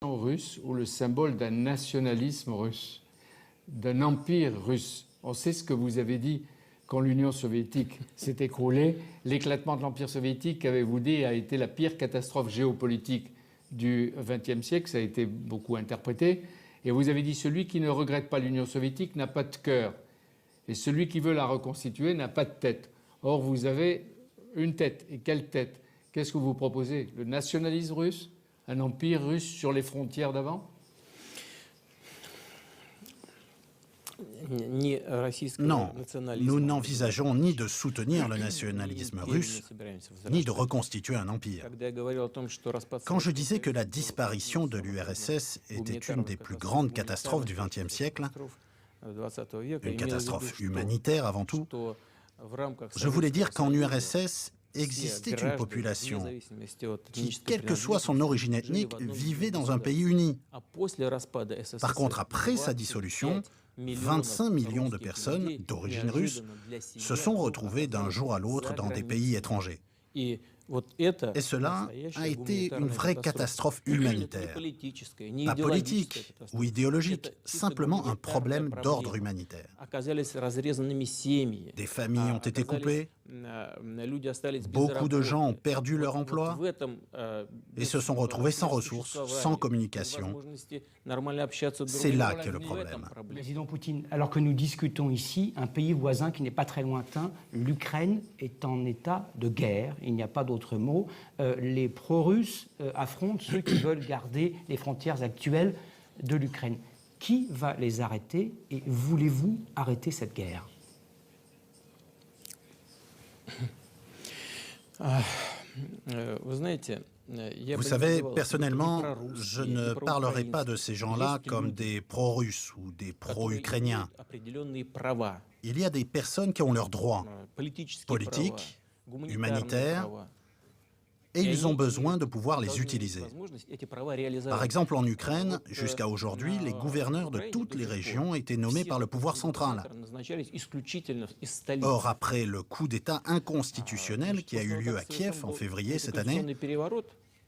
russe ou le symbole d'un nationalisme russe, d'un empire russe. On sait ce que vous avez dit quand l'Union soviétique s'est écroulée. L'éclatement de l'empire soviétique, avez-vous dit, a été la pire catastrophe géopolitique du XXe siècle. Ça a été beaucoup interprété. Et vous avez dit, celui qui ne regrette pas l'Union soviétique n'a pas de cœur. Et celui qui veut la reconstituer n'a pas de tête. Or, vous avez une tête. Et quelle tête? Qu'est-ce que vous proposez? Le nationalisme russe? Un empire russe sur les frontières d'avant? Non, nous n'envisageons ni de soutenir le nationalisme russe, ni de reconstituer un empire. Quand je disais que la disparition de l'URSS était une des plus grandes catastrophes du XXe siècle, une catastrophe humanitaire avant tout, je voulais dire qu'en URSS existait une population qui, quelle que soit son origine ethnique, vivait dans un pays uni. Par contre, après sa dissolution, 25 millions de personnes d'origine russe se sont retrouvées d'un jour à l'autre dans des pays étrangers. Et cela a été une vraie catastrophe humanitaire, pas politique ou idéologique, simplement un problème d'ordre humanitaire. Des familles ont été coupées, beaucoup de gens ont perdu leur emploi et se sont retrouvés sans ressources, sans communication. C'est là qu'est le problème. Président Poutine, alors que nous discutons ici, un pays voisin qui n'est pas très lointain, l'Ukraine est en état de guerre, il n'y a pas d'autre mot. Les pro-russes affrontent ceux qui veulent garder les frontières actuelles de l'Ukraine. Qui va les arrêter et voulez-vous arrêter cette guerre? Vous savez, personnellement, je ne parlerai pas de ces gens-là comme des pro-russes ou des pro-ukrainiens. Il y a des personnes qui ont leurs droits politiques, humanitaires, et ils ont besoin de pouvoir les utiliser. Par exemple, en Ukraine, jusqu'à aujourd'hui, les gouverneurs de toutes les régions étaient nommés par le pouvoir central. Or, après le coup d'État inconstitutionnel qui a eu lieu à Kiev en février cette année,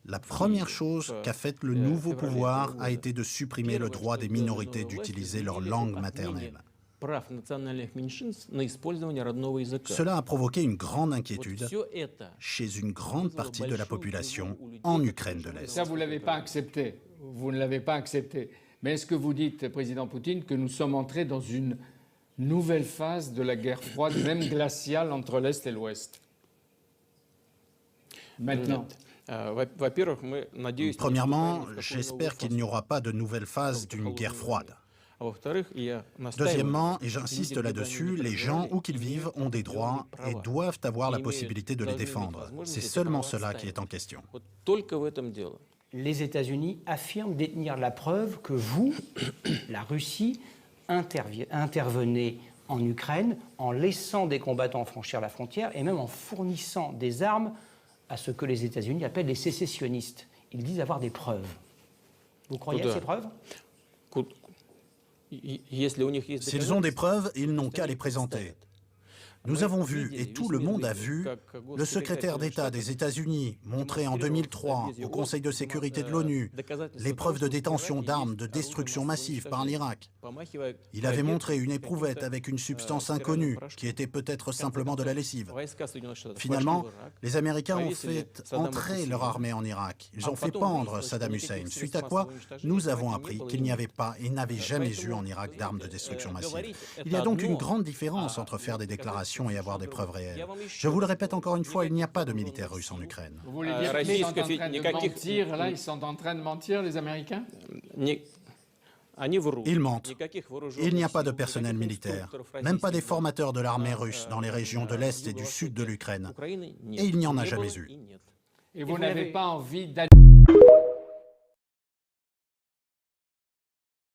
la première chose qu'a faite le nouveau pouvoir a été de supprimer le droit des minorités d'utiliser leur langue maternelle. Cela a provoqué une grande inquiétude chez une grande partie de la population en Ukraine de l'Est. Ça, vous ne l'avez pas accepté. Vous ne l'avez pas accepté. Mais est-ce que vous dites, Président Poutine, que nous sommes entrés dans une nouvelle phase de la guerre froide, même glaciale, entre l'Est et l'Ouest? Maintenant. Premièrement, j'espère qu'il n'y aura pas de nouvelle phase d'une guerre froide. Deuxièmement, et j'insiste là-dessus, les gens, où qu'ils vivent, ont des droits et doivent avoir la possibilité de les défendre. C'est seulement cela qui est en question. Les États-Unis affirment détenir la preuve que vous, la Russie, intervenez en Ukraine en laissant des combattants franchir la frontière et même en fournissant des armes à ce que les États-Unis appellent les sécessionnistes. Ils disent avoir des preuves. Vous croyez à ces preuves? S'ils ont des preuves, ils n'ont qu'à les présenter. Nous avons vu, et tout le monde a vu, le secrétaire d'État des États-Unis montrer en 2003 au Conseil de sécurité de l'ONU les preuves de détention d'armes de destruction massive par l'Irak. Il avait montré une éprouvette avec une substance inconnue, qui était peut-être simplement de la lessive. Finalement, les Américains ont fait entrer leur armée en Irak. Ils ont fait pendre Saddam Hussein, suite à quoi nous avons appris qu'il n'y avait pas et n'avait jamais eu en Irak d'armes de destruction massive. Il y a donc une grande différence entre faire des déclarations et avoir des preuves réelles. Je vous le répète encore une fois, il n'y a pas de militaires russes en Ukraine. Vous voulez dire qu'ils sont en train de mentir, là? Ils sont en train de mentir, les Américains? Ils mentent. Il n'y a pas de personnel militaire, même pas des formateurs de l'armée russe dans les régions de l'Est et du Sud de l'Ukraine. Et il n'y en a jamais eu. Et vous n'avez pas envie d'aller